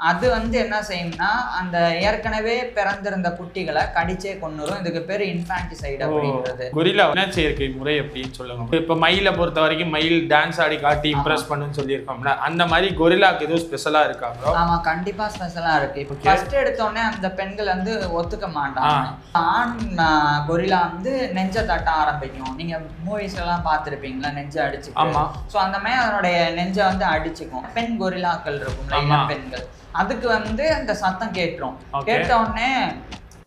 அது வந்து என்ன செய்யும்னா அந்த ஏற்கனவே பிறந்திருந்த குட்டிகளை கடிச்சே கொன்னுரும். இதுக்கு பேர் இன்ஃபான்டிசைடு அப்படின்றது. கொரில்லா இனச்சேர்க்கை முறை எப்படின்னு சொல்லுங்க. இப்ப மயிலை பொறுத்த வரைக்கும் மயில் டான்ஸ் ஆடி காட்டி இம்ப்ரெஸ் பண்ணுன்னு சொல்லியிருக்கோம்ல, அந்த மாதிரி கொரில்லாக்கு எதுவும் ஸ்பெஷலா இருக்காங்களோ? ஆமா, கண்டிப்பா ஸ்பெஷலா இருக்கு. இப்போ ஃபர்ஸ்ட் எடுத்தோடனே அந்த பெண்கள் வந்து ஒத்துக்க மாட்டாங்க. ஆண் கொரில்லா வந்து நெஞ்ச தட்ட ஆரம்பிக்கும். நீங்க மூவிஸ் எல்லாம் பார்த்துருப்பீங்களா, நெஞ்ச அடிச்சு. ஆமா. ஸோ அந்த மாதிரி அதனுடைய நெஞ்ச வந்து அடிச்சுக்கும். பெண் கொரில்லாக்கள் இருக்கும்ல, பெண்கள், அதுக்கு வந்து அந்த சத்தம் கேட்டுரும். கேட்ட உடனே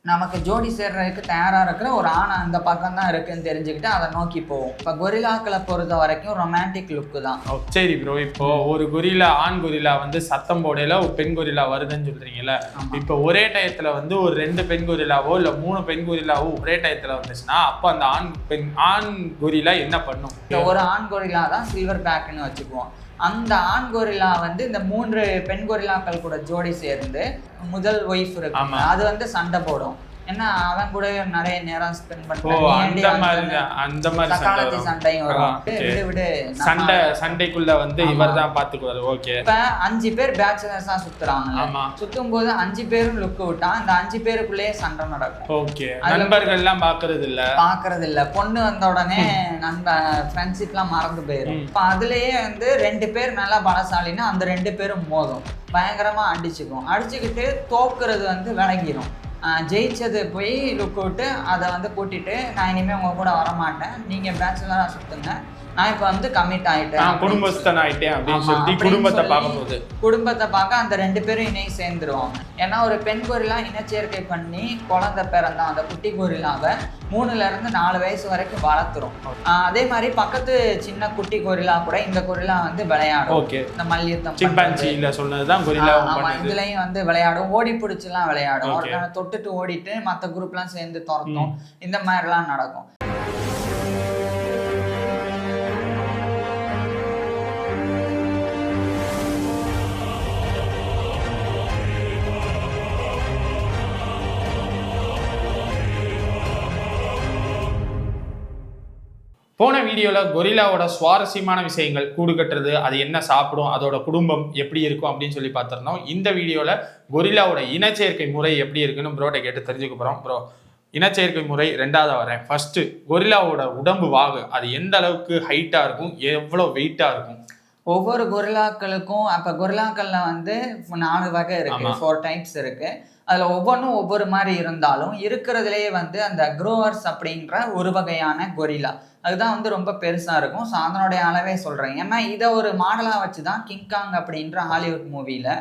நமக்கு ஜோடி சேர்றதுக்கு தயாரா இருக்கிற ஒரு ஆணை அந்த பக்கம் தான் இருக்குன்னு தெரிஞ்சுக்கிட்டு அதை நோக்கி போவோம். இப்போ கொரில்லாக்களை பொறுத்த வரைக்கும் ரொமான்டிக் லுக்கு தான். சரி ப்ரோ, இப்போ ஒரு கொரில்லா ஆண் கொரில்லா வந்து சத்தம் போடையில ஒரு பெண் கொரில்லா வருதுன்னு சொல்றீங்கல்ல, இப்போ ஒரே டயத்துல வந்து ஒரு 2 பெண் கொரில்லாவோ இல்ல 3 பெண் கொரில்லாவோ ஒரே டயத்துல வந்துச்சுன்னா அப்போ அந்த ஆண் கொரில்லா என்ன பண்ணும்? ஒரு ஆண் கொரில்லா தான் சில்வர் பேக்னு வச்சுக்குவோம். அந்த ஆண் கொரில்லா வந்து இந்த 3 பெண் கொரில்லாக்கள் கூட ஜோடி சேர்ந்து முதல் ஒய்ஃப் இருக்கு, அது வந்து சண்டை போடும். ஏன்னா அவன் கூட நிறைய நேரம் ஸ்பெண்ட் பண்ணுவாங்க, சண்டையும் வரும். சண்டைக்குள்ள வந்து இவர் தான் பாத்துக்குவாரு. ஓகே, இப்ப 5 பேர் பேச்சுலர்ஸா சுத்துறாங்க. சுத்தும் போது 5 பேரும் லுக் விட்டா இந்த 5 பேருக்குள்ளேயே சண்டை நடக்கும். ஓகே, நண்பர்கள் எல்லாம் பாக்குறது இல்ல. பொண்ணு வந்த உடனே ஃப்ரெண்ட்ஷிப் எல்லாம் மறந்து போயிடும். இப்ப அதுலயே வந்து 2 பேர் நல்லா பலசாலின்னா அந்த 2 பேரும் மோதும், பயங்கரமா அடிச்சுக்கிட்டு தோக்குறது வந்து விளங்கிடும். ஜெயிச்சது போய் லுக் விட்டு அதை வந்து கூட்டிட்டு நான் இனிமேல் உங்க கூட வரமாட்டேன், நீங்க பேச்சுலரா சுத்துங்க, நான் இப்போ வந்து கமிட் ஆயிட்டேன், குடும்பஸ்தன் ஆயிட்டேன் அப்படின்னு சொல்லி குடும்பத்தை பார்க்க அந்த 2 பேரும் இணையை சேர்ந்துருவாங்க. ஏன்னா ஒரு பெண் கொரில்லா இனச்சேர்க்கை பண்ணி குழந்தை பிறந்தா அந்த குட்டி கொரில்லாவை 3ல இருந்து 4 வயசு வரைக்கும் வளர்த்துரும். அதே மாதிரி பக்கத்து சின்ன குட்டி கொரில்லா கூட இந்த கொரில்லா வந்து விளையாடும். இந்த மல்யுத்தம் சொன்னதுதான் கொரில்லா. இதுலயும் வந்து விளையாடும், ஓடி பிடிச்செல்லாம் விளையாடும். தொட்டுட்டு ஓடிட்டு மற்ற குரூப்லாம் சேர்ந்து துரத்தும், இந்த மாதிரிலாம் நடக்கும். போன வீடியோவில் கொரில்லாவோட சுவாரஸ்யமான விஷயங்கள், கூடு கட்டுறது, அது என்ன சாப்பிடும், அதோட குடும்பம் எப்படி இருக்கும் அப்படின்னு சொல்லி பார்த்துருந்தோம். இந்த வீடியோவில் கொரில்லாவோட இனச்சேர்க்கை முறை எப்படி இருக்குன்னு ப்ரோட்ட கேட்டு தெரிஞ்சுக்க போகிறோம். ப்ரோ, இனச்சேர்க்கை முறை 2வது வரேன். ஃபர்ஸ்ட், கொரில்லாவோட உடம்பு வாகு அது எந்த அளவுக்கு ஹைட்டாக இருக்கும், எவ்வளோ வெயிட்டாக இருக்கும்? ஒவ்வொரு கொரில்லாக்களுக்கும் அப்போ கொரில்லாக்களில் வந்து 4 வகை இருக்கு, 4 டைப்ஸ் இருக்கு. அதில் ஒவ்வொன்றும் ஒவ்வொரு மாதிரி இருந்தாலும் இருக்கிறதுலேயே வந்து அந்த குரோவர்ஸ் அப்படின்ற ஒரு வகையான கொரில்லா அதுதான் வந்து ரொம்ப பெருசாக இருக்கும். ஸோ அதனுடைய அளவே சொல்கிறேன். ஏன்னா இதை ஒரு மாடலாக வச்சு தான் கிங்காங் அப்படின்ற ஹாலிவுட் மூவியில்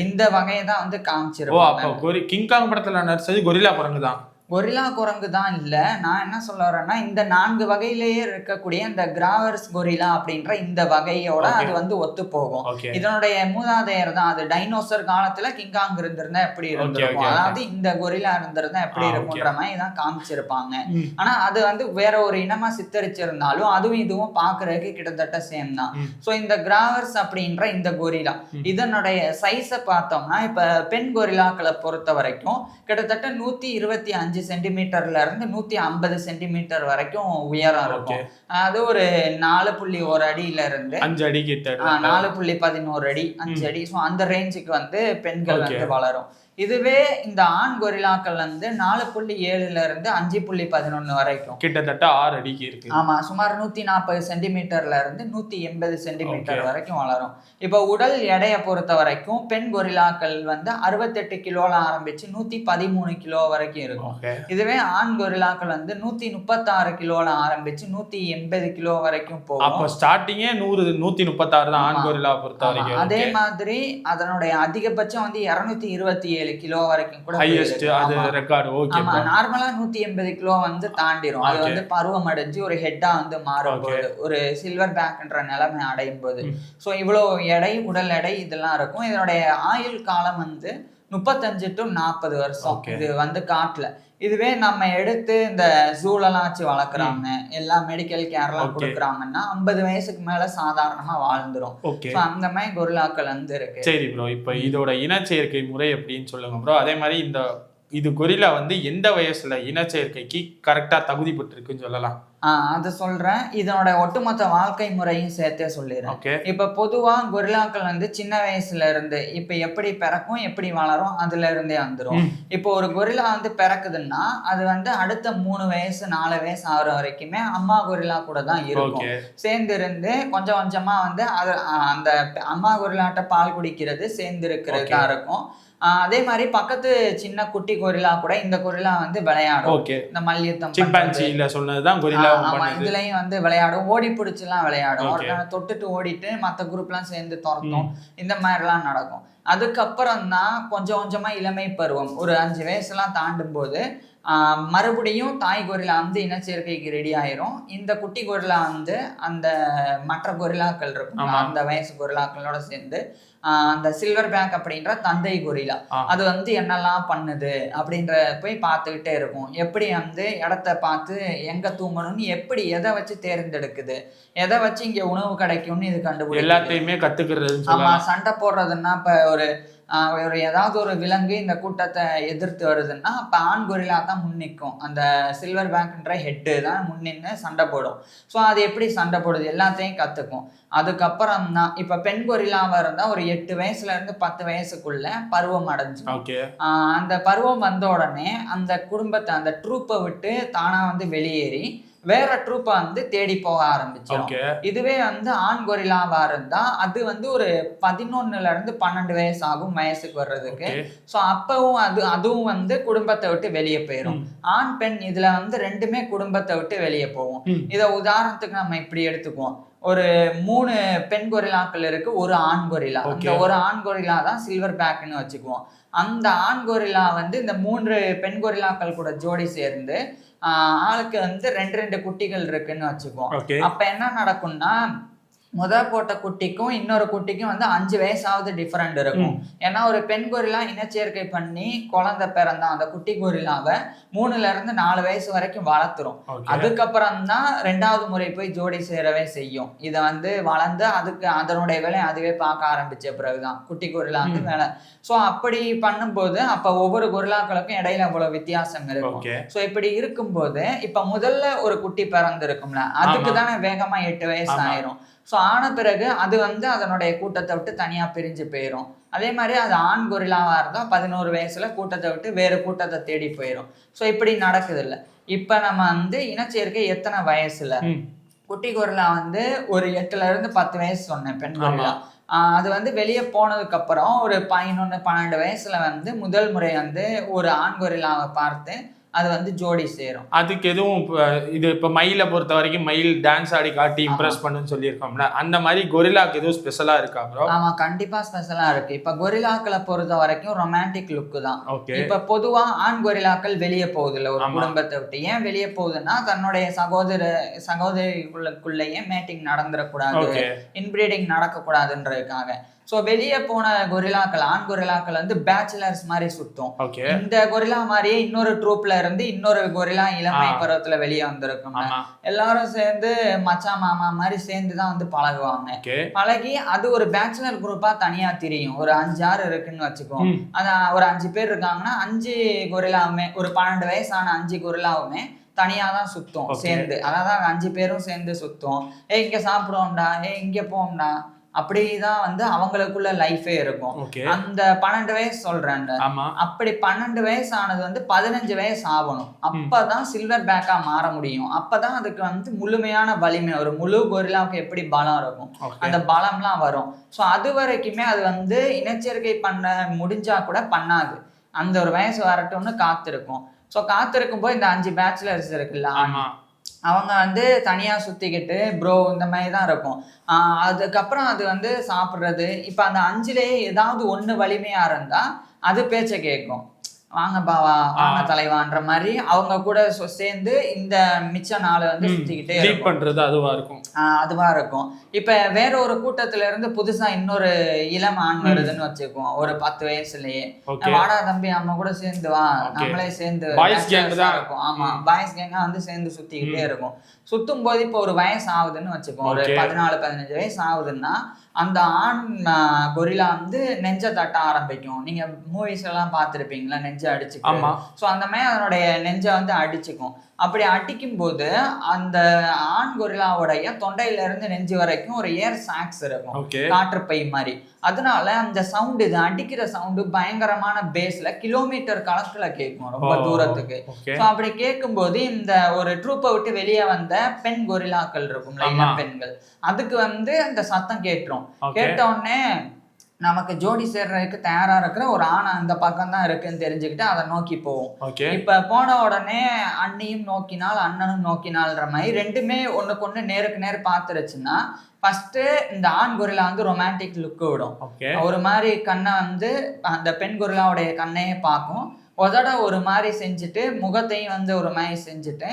இந்த வகையை தான் வந்து காமிச்சிருக்கோம். கிங்காங் படத்தில் நடிச்சது கொரில்லா குரங்கு தான். கொரில்லா குரங்கு தான் இல்லை, நான் என்ன சொல்ல வரேன்னா இந்த 4 வகையிலேயே இருக்கக்கூடிய இந்த கிராவர்ஸ் கொரில்லா அப்படின்ற இந்த வகையோட அது வந்து ஒத்து போகும். இதனுடைய மூதாதையர் தான் அது. டைனோசர் காலத்துல கிங்காங் இருந்திருந்தா எப்படி இருந்திருக்கும், அதாவது இந்த கொரில்லா இருந்திருந்தா எப்படி இருக்கும்ன்ற மாதிரி தான் காமிச்சிருப்பாங்க. ஆனா அது வந்து வேற ஒரு இனமா சித்தரிச்சிருந்தாலும் அதுவும் இதுவும் பாக்குறதுக்கு கிட்டத்தட்ட சேம் தான். ஸோ இந்த கிராவர்ஸ் அப்படின்ற இந்த கொரில்லா இதனுடைய சைஸை பார்த்தோம்னா இப்ப பெண் கொரில்லாக்களை பொறுத்த வரைக்கும் கிட்டத்தட்ட 125 சென்டிமீட்டர்ல இருந்து 150 சென்டிமீட்டர் வரைக்கும் உயரம் இருக்கும். அது ஒரு 4.1 அடியில இருந்து 5 அடி கிட்ட 4.11 அடி 5 அடி. ஸோ அந்த ரேஞ்சுக்கு வந்து பெண்கள் வந்து வளரும். இதுவே இந்த ஆண் கொரில்லாக்கள் வந்து 4.7ல இருந்து 5.11 வரைக்கும் கிட்டத்தட்ட 6 அடிக்கு இருக்கு. ஆமா, சுமார் 140 சென்டிமீட்டர்ல இருந்து 180 சென்டிமீட்டர் வரைக்கும் வளரும். இப்போ உடல் எடையை பொறுத்த வரைக்கும் பெண் கொரில்லாக்கள் வந்து 68 கிலோல ஆரம்பிச்சு 113 கிலோ வரைக்கும் இருக்கும். இதுவே ஆண் கொரில்லாக்கள் வந்து 136 கிலோல ஆரம்பிச்சு 180 கிலோ வரைக்கும் போகும். அப்போ ஸ்டார்டிங்கே 136 தான் ஆண் கொரில்லா பொறுத்த வரைக்கும். அதே மாதிரி அதனுடைய அதிகபட்சம் வந்து 227 கிலோ வரைக்கும் கூட நார்மலா 180 கிலோ வந்து தாண்டிரும். அது வந்து பருவம் அடைஞ்சு ஒரு ஹெட்டா வந்து மாறும் போது, ஒரு சில்வர் பேக்ன்ற நிலைமை அடையும் போது. ஸோ இவ்வளவு எடை, உடல் எடை இதெல்லாம் இருக்கும். இதனுடைய ஆயுள் காலம் வந்து 35 to 40 வருஷம் இது வந்து காட்டுல. இதுவே நம்ம எடுத்து இந்த ஜூலெல்லாம் வச்சு வளர்க்குறாங்க, எல்லா மெடிக்கல் கேர்லாம் கொடுக்குறாங்கன்னா 50 வயசுக்கு மேல சாதாரணமா வாழ்ந்துரும். அந்த மாதிரி கொரில்லாக்கள் வந்து இருக்கு. சரி ப்ரோ, இப்போ இதோட இனச்சேர்க்கை முறை எப்படின்னு சொல்லுங்க ப்ரோ. அதே மாதிரி இது கொரில்லா வந்து எந்த வயசுல இனச்சேர்க்கைக்கு கரெக்டா தகுதி பெற்றிருக்குன்னு சொல்லலாம்? அது சொல்றேன். இதனோட ஒட்டுமொத்த வாழ்க்கை முறையும் சேர்த்தே சொல்லிடுறேன். இப்ப பொதுவா கொரில்லாக்கள் வந்து சின்ன வயசுல இருந்து இப்ப எப்படி பிறக்கும் எப்படி வளரும் அதுல இருந்தே வந்துடும். இப்போ ஒரு கொரில்லா வந்து பிறக்குதுன்னா அது வந்து அடுத்த 3 வயசு 4 வயசு ஆகுற வரைக்குமே அம்மா கொரில்லா கூட தான் இருக்கும். சேர்ந்து இருந்து கொஞ்சம் கொஞ்சமா வந்து அந்த அம்மா கொரில்லாட்ட பால் குடிக்கிறது சேர்ந்து இருக்கிறது தான் இருக்கும். அதே மாதிரி பக்கத்து சின்ன குட்டி கொரில்லா கூட இந்த கொரில்லா வந்து விளையாடும். இந்த மல்யுத்தம் இதுலயும் வந்து விளையாடும், ஓடி பிடிச்சுலாம் விளையாடும். தொட்டுட்டு ஓடிட்டு மத்த குரூப் எல்லாம் சேர்ந்து துரத்தும், இந்த மாதிரி எல்லாம் நடக்கும். அதுக்கப்புறம் தான் கொஞ்சம் கொஞ்சமா இளமை பருவம் ஒரு 5 வயசு எல்லாம் தாண்டும் போது மறுபடியும் தாய் கொரில்லா வந்து இனச்சேர்க்கைக்கு ரெடி ஆயிரும். இந்த குட்டி கொரில்லா வந்து அந்த மற்ற கொரில்லாக்கள் இருக்கும் அந்த வயசு கொரில்லாக்களோட சேர்ந்து அந்த சில்வர் பேக் அப்படின்ற தந்தை கொரில்லா அது வந்து என்னெல்லாம் பண்ணுது அப்படின்ற போய் பார்த்துக்கிட்டே இருக்கும். எப்படி வந்து இடத்த பார்த்து எங்க தூங்கணும்னு எப்படி எதை வச்சு தேர்ந்தெடுக்குது, எதை வச்சு இங்க உணவு கிடைக்கும்னு இது கண்டுபிடிக்கும். எல்லாத்தையுமே கத்துக்கிறது. ஆமா, சண்டை போடுறதுன்னா இப்ப ஒரு ஏதாவது ஒரு விலங்கு இந்த கூட்டத்தை எதிர்த்து வருதுன்னா அப்ப ஆண் கொரில்லா தான் முன்னிக்கும். அந்த சில்வர் பேக்ன்ற ஹெட்டு தான் முன்னின்னு சண்டை போடும். ஸோ அது எப்படி சண்டை போடுது எல்லாத்தையும் கத்துக்கும். அதுக்கப்புறம் தான் இப்ப பெண் கொரில்லாவா இருந்தா ஒரு 8 வயசுல இருந்து 10 வயசுக்குள்ள பருவம் அடைஞ்சு அந்த பருவம் வந்த உடனே அந்த குடும்பத்தை அந்த ட்ரூப்பை விட்டு தானா வந்து வெளியேறி வேற ட்ரூப்பை வந்து தேடி போக ஆரம்பிச்சோம். இதுவே வந்து ஆண் கொரில்லாவா இருந்தா அது வந்து ஒரு 11ல இருந்து 12 வயசு ஆகும் வயசுக்கு வர்றதுக்கு. ஸோ அப்பவும் அதுவும் வந்து குடும்பத்தை விட்டு வெளியே போயிடும். ஆண் பெண் இதுல வந்து ரெண்டுமே குடும்பத்தை விட்டு வெளியே போகும். இதை உதாரணத்துக்கு நம்ம இப்படி எடுத்துக்குவோம். ஒரு 3 பெண் கொரில்லாக்கள் இருக்கு, ஒரு ஆண் கொரில்லா. அந்த ஒரு ஆண் கொரில்லா தான் சில்வர் பேக்னு வச்சுக்குவோம். அந்த ஆண் கொரில்லா வந்து இந்த 3 பெண் கொரில்லாக்கள் கூட ஜோடி சேர்ந்து ஆளுக்கு வந்து 2 குட்டிகள் இருக்குன்னு வச்சுக்குவோம். அப்ப என்ன நடக்கும்னா போட்ட குட்டிக்கும் இன்னொரு குட்டிக்கும் வந்து 5 வயசாவது டிஃபரெண்ட் இருக்கும். ஏன்னா ஒரு பெண் கொரில்லா இனச்சேர்க்கை பண்ணி குழந்தை பிறந்தா அந்த குட்டி கொரில்லாவை 3ல இருந்து 4 வயசு வரைக்கும் வளர்த்துரும். அதுக்கப்புறம் தான் 2வது முறை போய் ஜோடி சேரவே செய்யும். இதை வந்து வளர்ந்து அதனுடைய வேலையை அதுவே பார்க்க ஆரம்பிச்ச பிறகுதான் குட்டி கொரில்லாவுக்கு வேலை. ஸோ அப்படி பண்ணும்போது அப்ப ஒவ்வொரு கொரில்லாக்களுக்கும் இடையில அவ்வளவு வித்தியாசம் இருக்கும். ஸோ இப்படி இருக்கும்போது இப்ப முதல்ல ஒரு குட்டி பிறந்திருக்கும்ல அதுக்கு தானே வேகமா 8 வயசு ஆயிரும். ஸோ ஆன பிறகு அது வந்து அதனுடைய கூட்டத்தை விட்டு தனியா பிரிஞ்சு போயிடும். அதே மாதிரி அது ஆண் கொரில்லாவா இருந்தா 11 வயசுல கூட்டத்தை விட்டு வேறு கூட்டத்தை தேடி போயிடும். ஸோ இப்படி நடக்குது இல்லை. இப்ப நம்ம வந்து இனச்சேர்க்கை எத்தனை வயசுல குட்டி கொரில்லா வந்து ஒரு 8ல இருந்து 10 வயசு சொன்னேன் பெண் கொரில்லா. அது வந்து வெளியே போனதுக்கு அப்புறம் ஒரு 11 12 வயசுல வந்து முதல் முறை வந்து ஒரு ஆண் கொரில்லாவை பார்த்து அது வந்து ஜோடி சேரும். அதுக்கு எதுவும் இது இப்ப மயிலை பொறுத்த வரைக்கும் மயில் டான்ஸ் ஆடி காட்டி இம்ப்ரெஸ் பண்ணுன்னு சொல்லியிருக்கோம்ல, அந்த மாதிரி கொரில்லாக்கு எதுவும் ஸ்பெஷலா இருக்கா ப்ரோ? ஆமா, கண்டிப்பா ஸ்பெஷலா இருக்கு. இப்ப கொரில்லாக்களை பொறுத்த வரைக்கும் ரொமான்டிக் லுக் தான். இப்ப பொதுவா ஆண் கொரில்லாக்கள் வெளியே போகுது இல்ல ஒரு குடும்பத்தை விட்டு. ஏன் வெளியே போகுதுன்னா தன்னுடைய சகோதரிகளுக்குள்ளேயே மேட்டிங் நடந்துடக்கூடாது, இன்பிரீடிங் நடக்கக்கூடாதுன்றதுக்காக. ஸோ வெளியே போன கொரில்லாக்கள் ஆண் கொரில்லாக்கள் வந்து பேச்சுலர்ஸ் மாதிரி சுத்தும். இந்த கொரில்லா மாதிரியே இன்னொரு ட்ரூப்ல இருந்து இன்னொரு கொரில்லா இளமை பருவத்துல வெளியே வந்திருக்கும். எல்லாரும் சேர்ந்து மச்சா மாமா மாதிரி சேர்ந்துதான் வந்து பழகுவாங்க. பழகி அது ஒரு பேச்சுலர் குரூப்பா தனியா தெரியும். ஒரு 5-6 இருக்குன்னு வச்சுக்கோம். அதான் ஒரு 5 பேர் இருக்காங்கன்னா 5 கொரில்லாவுமே ஒரு 12 வயசான 5 கொரில்லாவுமே தனியா தான் சுத்தும் சேர்ந்து. அதான் 5 பேரும் சேர்ந்து சுத்தும். இங்க சாப்பிடுவோம்டா, இங்க போவோம்டா, அப்படிதான் வந்து அவங்களுக்குள்ள லைஃபே இருக்கும். அந்த 12 வயசு சொல்றேன். அப்படி 12 வயசு ஆனது வந்து 15 வயசு ஆகணும். அப்பதான் சில்வர் பேக்கா மாற முடியும். அப்பதான் அதுக்கு வந்து முழுமையான வலிமை, ஒரு முழு கொரில்லாவுக்கு எப்படி பலம் இருக்கும் அந்த பலம்லாம் வரும். ஸோ அது வரைக்குமே அது வந்து இனச்சேர்க்கை பண்ண முடிஞ்சா கூட பண்ணாது. அந்த ஒரு வயசு வரட்டும்னு காத்திருக்கும். ஸோ காத்திருக்கும் போது இந்த 5 பேச்சுலர்ஸ் இருக்குல்ல அவங்க வந்து தனியா சுத்திக்கிட்டு ப்ரோ இந்த மாதிரி தான் இருக்கும். அதுக்கப்புறம் அது வந்து சாப்பிட்றது. இப்ப அந்த 5லயே ஏதாவது ஒண்ணு வலிமையா இருந்தா அது பேச்ச கேட்கும். வாங்க பாவா, வாங்க தலைவான்ற மாதிரி அவங்க கூட சேர்ந்து இந்த மிச்ச நாளை வந்து சுத்திக்கிட்டே பண்றது அதுவா இருக்கும். இப்ப வேற ஒரு கூட்டத்துல இருந்து புதுசா இன்னொரு இளம் ஆண் வருதுன்னு வச்சுக்குவோம். ஒரு 10 வயசுலயே வாடா தம்பி நம்ம கூட சேர்ந்து வா, நம்மளே சேர்ந்து இருக்கும். ஆமா, பாய்ஸ் கேங்கா வந்து சேர்ந்து சுத்திக்கிட்டே இருக்கும். சுத்தும் போது இப்ப ஒரு வயசு ஆகுதுன்னு வச்சுக்கோம். ஒரு 14-15 வயசு ஆகுதுன்னா அந்த ஆண் கொரிலா வந்து நெஞ்சை தட்ட ஆரம்பிக்கும். நீங்க மூவிஸ் எல்லாம் பார்த்துருப்பீங்களா, நெஞ்சை அடிச்சுக்கும். ஸோ அந்த மாதிரி அதனுடைய நெஞ்சை வந்து அடிச்சுக்கும். அப்படி அடிக்கும் போது அந்த ஆண் கொரிலாவுடைய தொண்டையில இருந்து நெஞ்சு வரைக்கும் ஒரு ஏர் சாக்ஸ் இருக்கும், காற்றுப்பை மாதிரி. அதனால அந்த சவுண்ட், இது அடிக்கிற சவுண்டு பயங்கரமான பேஸ்ல கிலோமீட்டர் கணக்குல கேட்கும், ரொம்ப தூரத்துக்கு. ஸோ அப்படி கேட்கும்போது இந்த ஒரு ட்ரூப்பை விட்டு வெளியே வந்த பெண் கொரிலாக்கள் இருக்கும்ல, இளம் பெண்கள், அதுக்கு வந்து அந்த சத்தம் கேட்டுரும். கேட்ட உடனே நமக்கு ஜோடி சேர்றதுக்கு தயாரா இருக்கிற ஒரு ஆணை அந்த பக்கம் தான் இருக்குன்னு தெரிஞ்சுக்கிட்டு அதை நோக்கி போவோம். இப்ப போன உடனே அண்ணியும் நோக்கினால் அண்ணனும் நோக்கினால்ன்ற மாதிரி ரெண்டுமே ஒண்ணுக்கு ஒண்ணு நேருக்கு நேர் பாத்துருச்சுன்னா ஃபர்ஸ்ட் இந்த ஆண் கொரிலா வந்து ரொமான்டிக் லுக்கு விடும். ஒரு மாதிரி கண்ணை வந்து அந்த பெண் கொரிலாவுடைய கண்ணையே பார்க்கும். உதட ஒரு மாதிரி செஞ்சுட்டு முகத்தையும் வந்து ஒரு மாதிரி செஞ்சுட்டு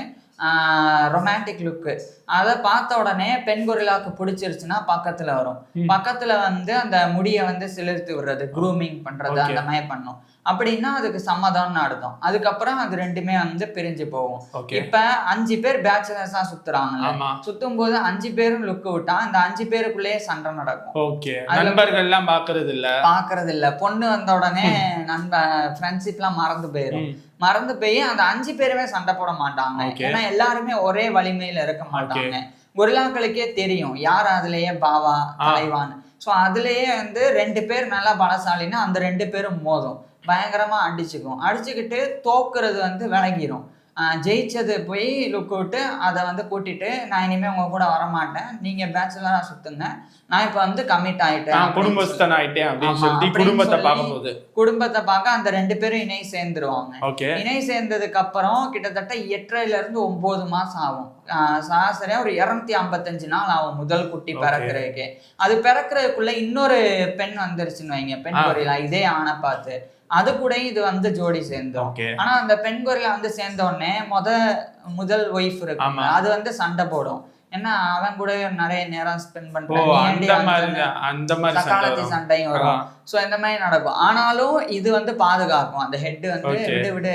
ரொமான்டிக் லுக்கு. அதை பார்த்த உடனே பெண் கொரிலாவுக்கு பிடிச்சிருச்சுன்னா பக்கத்துல வரும். பக்கத்துல வந்து அந்த முடியை வந்து சிலிர்த்து விடுறது, க்ரூமிங் பண்றது, அந்த மாதிரி பண்ணும். அப்படின்னா அதுக்கு சம்மதம்னு அர்த்தம். அதுக்கப்புறம் அது ரெண்டுமே வந்து பிரிஞ்சு போகும். இப்ப 5 பேர் பேச்சுலர்ஸா சுத்துறாங்க. சுத்தும் போது 5 பேரும் லுக்கு விட்டா இந்த 5 பேருக்குள்ளேயே சண்டை நடக்கும். நண்பர்கள் எல்லாம் பாக்குறது இல்ல. பொண்ணு வந்த உடனே ஃப்ரெண்ட்ஷிப் எல்லாம் மறந்து போய் அந்த 5 பேருமே சண்டை போட மாட்டாங்க. ஏன்னா எல்லாருமே ஒரே வலிமையில இருக்க மாட்டாங்க. கொரிலாக்களுக்கே தெரியும் யார் அதுலயே பாவா தலைவான்னு. ஸோ அதுலயே வந்து 2 பேர் நல்லா பலசாலின்னா அந்த 2 பேரும் மோதும், பயங்கரமா அடிச்சுக்கிட்டு தோக்குறது வந்து விலகிரும். ஜெயிச்சது போய் லுக் விட்டு அதை வந்து கூட்டிட்டு, நான் இனிமே உங்க கூட வரமாட்டேன், நீங்க பேச்சுலரா சுத்துங்க, நான் இப்ப வந்து கமிட் ஆயிட்டேன், குடும்பஸ்தன் ஆயிட்டேன் அப்படின்னு சொல்லி குடும்பத்தை பார்க்க அந்த 2 பேரும் இணை சேர்ந்துருவாங்க. இணை சேர்ந்ததுக்கு அப்புறம் கிட்டத்தட்ட 8 இருந்து 9 மாசம் ஆகும். சராசரியா ஒரு 255 நாள் ஆகும் முதல் குட்டி பிறக்கிறதுக்கு. அது பிறக்கிறதுக்குள்ள இன்னொரு பெண் வந்துருச்சுன்னு வைங்க, பெண் கொரிலா இதே ஆணை பார்த்து, அது கூட இது வந்து ஜோடி சேர்ந்தோம். ஆனா அந்த பெண் கொரிலா வந்து சேர்ந்த உடனே முதல் ஒய்ஃப் இருக்கு, அது வந்து சண்டை போடும். ஏன்னா அவன் கூட நிறைய நேரம் ஸ்பெண்ட் பண்றாங்க, சண்டையும் வரும். சோ இந்த மாதிரி நடக்கும். ஆனாலும் இது வந்து பாதுகாக்கும், அந்த ஹெட் வந்து விடு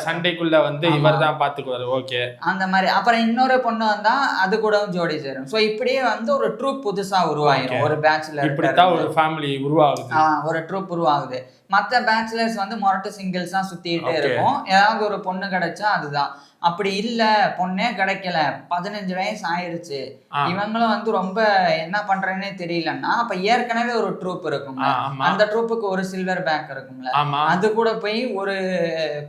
சண்டைக்குள்ள வந்து இவர்தான் பாத்துக்குவாரு. ஓகே, அந்த மாதிரி. அப்புறம் இன்னொரு பொண்ணு வந்தா அது கூட ஜோடி சேரும். சோ இப்படியே வந்து ஒரு ட்ரூப் புதுசா உருவாயிரும். ஒரு பேச்சுலர் ஒரு ஃபேமிலி உருவாகுது, ஒரு ட்ரூப் உருவாகுது. மற்ற பேச்சுலர்ஸ் வந்து மொரட்டு சிங்கிள்ஸா சுத்திட்டே இருக்கும். ஏதாவது ஒரு பொண்ணு கிடைச்சா அதுதான். அப்படி இல்ல, பொண்ணே கிடைக்கல, 15 வயசு ஆயிடுச்சு, இவங்களும் வந்து ரொம்ப என்ன பண்றேன்னே தெரியலன்னா, அப்ப ஏற்கனவே ஒரு ட்ரூப் இருக்கும், அந்த ட்ரூப்புக்கு ஒரு சில்வர் பேக் இருக்கும்ல, அது கூட போய் ஒரு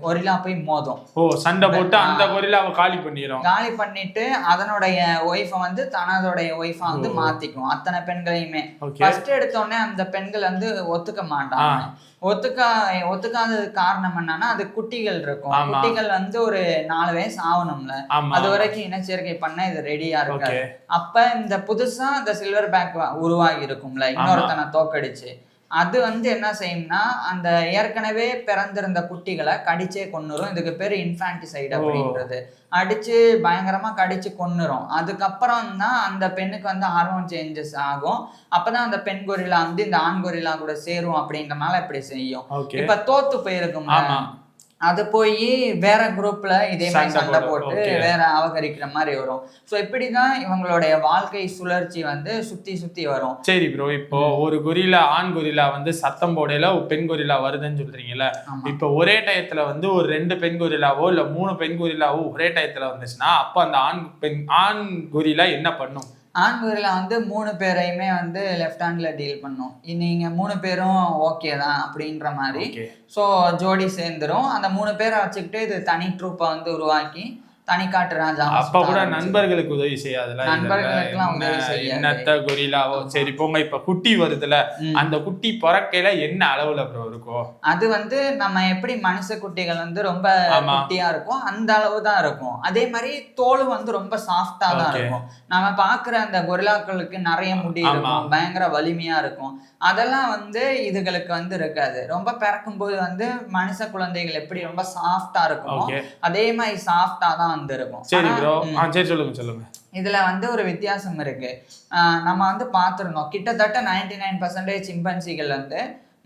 கொரிலா போய் மோதும். சண்டை போட்டு அந்த கொரிலாவை காலி பண்ணிட்டு அதனுடைய ஒய்ஃபை வந்து தனதோடைய ஒய்ஃபா வந்து மாத்திக்கும். அத்தனை பெண்களையுமே ஃபர்ஸ்ட் எடுத்தோடனே அந்த பெண்கள் வந்து ஒத்துக்க மாட்டாங்க. ஒத்துக்காதது காரணம் என்னன்னா, அது குட்டிகள் இருக்கும். குட்டிகள் வந்து ஒரு 4 வயசு ஆகணும்ல, அது வரைக்கும் இனச்சேர்க்கை பண்ண இது ரெடியா இருக்காது. அப்ப இந்த புதுசா இந்த சில்வர் பேக் உருவாகி இருக்கும்ல, இன்னொருத்தனை தோக்கடிச்சு, அது வந்து என்ன செய்யும்னா அந்த ஏற்கனவே பிறந்திருந்த குட்டிகளை கடிச்சே கொன்னுரும். இதுக்கு பேரு இன்ஃபான்டிசைடு அப்படின்றது. அடிச்சு பயங்கரமா கடிச்சு கொன்னுரும். அதுக்கப்புறம் தான் அந்த பெண்ணுக்கு வந்து ஹார்மோன் சேஞ்சஸ் ஆகும். அப்பதான் அந்த பெண் கொரிலா வந்து இந்த ஆண் கொரிலா கூட சேரும் அப்படின்றனால இப்படி செய்யும். இப்ப தோத்து போயிருக்கும், அது போய் வேற குரூப்ல இதே மாதிரி சண்டை போட்டு வேற அபகரிக்கிற மாதிரி வரும். சோ இப்படிதான் இவங்களுடைய வாழ்க்கை சுழற்சி வந்து சுத்தி வரும். சரி ப்ரோ, இப்போ ஒரு கொரிலா ஆண் கொரிலா வந்து சத்தம் போடையில பெண் கொரிலா வருதுன்னு சொல்றீங்கல்ல, இப்ப ஒரே டயத்துல வந்து ஒரு 2 பெண் கொரிலாவோ இல்ல 3 பெண் கொரிலாவோ ஒரே டயத்துல வந்துச்சுன்னா அப்ப அந்த ஆண் கொரிலா என்ன பண்ணும்? ஆண் கொரிலா வந்து 3 பேரையுமே வந்து லெஃப்ட் ஹேண்ட்ல டீல் பண்ணும். நீங்க 3 பேரும் ஓகே தான் அப்படின்ற மாதிரி. ஸோ ஜோடி சேர்ந்துரும். அந்த 3 பேரை வச்சுக்கிட்டு இது தனி ட்ரூப்பை வந்து உருவாக்கி தனிக்காட்டு ராஜா. அப்ப கூட நண்பர்களுக்கு உதவி செய்யாதுல, நண்பர்களுக்கெல்லாம் உதவி செய்யாது. என்னத்த கொரிலாவோ சரி போங்க. இப்ப குட்டி வருதுல, அந்த குட்டி பிறக்கையில என்ன அளவுல ப்ரோ இருக்கும்? அது வந்து நம்ம எப்படி மனுஷ குட்டிகள் வந்து ரொம்ப குட்டியா இருக்கும் அந்த அளவு தான் இருக்கும். அதே மாதிரி தோல் வந்து ரொம்ப சாஃப்டா தான் இருக்கும். நம்ம பாக்குற அந்த கொரிலாக்களுக்கு நிறைய முடி இருக்கும், பயங்கர வலிமையா இருக்கும். அதெல்லாம் வந்து இதுகளுக்கு வந்து இருக்காது. ரொம்ப பிறக்கும் போது வந்து மனுஷ குழந்தைகள் எப்படி ரொம்ப சாஃப்டா இருக்குமோ அதே மாதிரி சாஃப்டா தான் வந்து இருக்கும். சரி ப்ரோ, சரி சொல்லுங்க. இதுல வந்து ஒரு வித்தியாசம் இருக்கு. நம்ம வந்து பார்த்துருந்தோம், கிட்டத்தட்ட 99% சிம்பன்சிகள் வந்து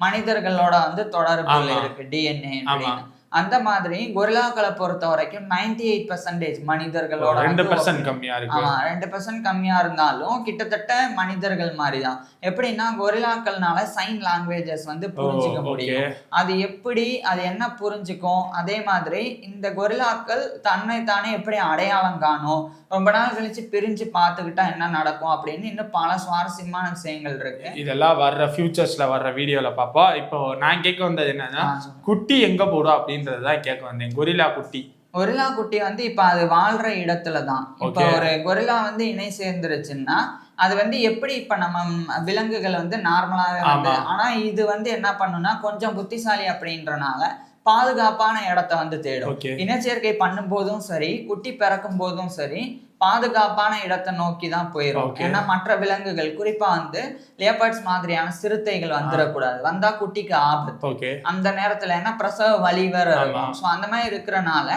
மனிதர்களோட வந்து தொடர்புல இருக்கு, டிஎன்ஏ அப்படின்னு. அந்த மாதிரி கொரில்லாக்களை பொறுத்த வரைக்கும் 98% மனிதர்களோட 2% கம்மியா இருக்கு. 2% கம்மியா இருந்தாலும் கிட்டத்தட்ட மனிதர்கள் மாதிரி தான். எப்படின்னா கொரில்லாக்கள்னால சைன் லாங்குவேஜஸ் வந்து புரிஞ்சுக்க முடியும். அது எப்படி, அது என்ன புரிஞ்சுக்கும், அதே மாதிரி இந்த கொரில்லாக்கள் தன்னை தானே எப்படி அடையாளம் காணும், ரொம்ப நாள் கழிச்சு பிரிஞ்சு பார்த்துக்கிட்டா என்ன நடக்கும் அப்படின்னு இன்னும் பல சுவாரஸ்யமான விஷயங்கள் இருக்கு. இதெல்லாம் வர்ற ஃபியூச்சர்ஸ்ல வர்ற வீடியோல பாப்பா. இப்போ நான் கேட்க வந்தது என்னன்னா, குட்டி எங்க போடும் அப்படின்றதுதான் கேட்க வந்தேன். கொரில்லா குட்டி வந்து இப்ப அது வாழ்ற இடத்துல தான். இப்ப ஒரு கொரில்லா வந்து இணை சேர்ந்துருச்சுன்னா அது வந்து எப்படி இப்ப நம்ம விலங்குகள் வந்து நார்மலாவே வந்து, ஆனா இது வந்து என்ன பண்ணுனா கொஞ்சம் புத்திசாலி அப்படின்றனால பாதுகாப்பான இடத்த வந்து தேடும். இனச்சேர்க்கை பண்ணும் போதும் சரி, குட்டி பிறக்கும் போதும் சரி, பாதுகாப்பான இடத்தை நோக்கி தான் போயிடும். ஏன்னா மற்ற விலங்குகள், குறிப்பா வந்து லேபர்ட்ஸ் மாதிரியான சிறுத்தைகள் வந்துடக்கூடாது. வந்தா குட்டிக்கு ஆபத்து. அந்த நேரத்துல என்ன பிரசவ வலி வேற இருக்கும். ஸோ அந்த மாதிரி இருக்கிறனால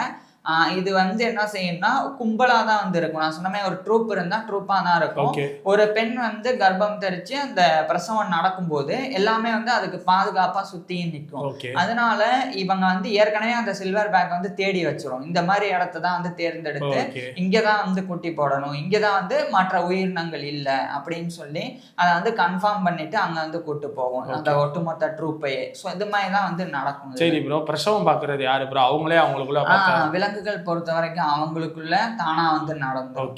இது வந்து என்ன செய்யும்னா கும்பலா தான் வந்து இருக்கும். நான் சொன்ன ஒரு ட்ரூப் இருந்தா ட்ரூப்பா தான் இருக்கும். ஒரு பெண் வந்து கர்ப்பம் தெரிச்சு அந்த பிரசவம் நடக்கும்போது எல்லாமே வந்து அதுக்கு பாதுகாப்பா சுத்தி நிற்கும். அதனால இவங்க வந்து ஏற்கனவே அந்த சில்வர் பேக் வந்து தேடி வச்சிரும். இந்த மாதிரி இடத்த தான் வந்து தேர்ந்தெடுத்து இங்கதான் வந்து குட்டி போடணும், இங்கதான் வந்து மற்ற உயிரினங்கள் இல்லை அப்படின்னு சொல்லி அதை வந்து கன்ஃபார்ம் பண்ணிட்டு அங்க வந்து கூட்டு போகும் அந்த ஒட்டுமொத்த ட்ரூப்பையே. ஸோ இது மாதிரி தான் வந்து நடக்கும். சரி ப்ரோ, பிரசவம் பாக்குறது யாரு ப்ரோ? அவங்களே அவங்களுக்குள்ள விலங்குகள் பொறுத்த வரைக்கும் அவங்களுக்குள்ள தானா வந்து நடக்கும்.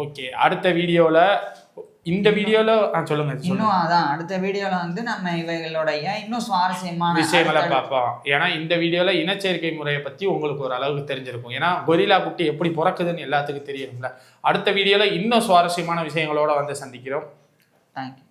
ஓகே. அடுத்த வீடியோல, இந்த வீடியோல சொல்லுங்க. இன்னும் அதான் அடுத்த வீடியோல வந்து நம்ம இவைகளுடைய இன்னும் சுவாரஸ்யமான விஷயங்களை பார்ப்போம். ஏன்னா இந்த வீடியோல இனச்சேர்க்கை முறையை பத்தி உங்களுக்கு ஒரு அளவுக்கு தெரிஞ்சிருக்கும். ஏன்னா கொரில்லா குட்டி எப்படி பிறக்குதுன்னு எல்லாத்துக்கும் தெரியும்ல. அடுத்த வீடியோல இன்னும் சுவாரஸ்யமான விஷயங்களோட வந்து சந்திக்கிறோம். தேங்க்யூ.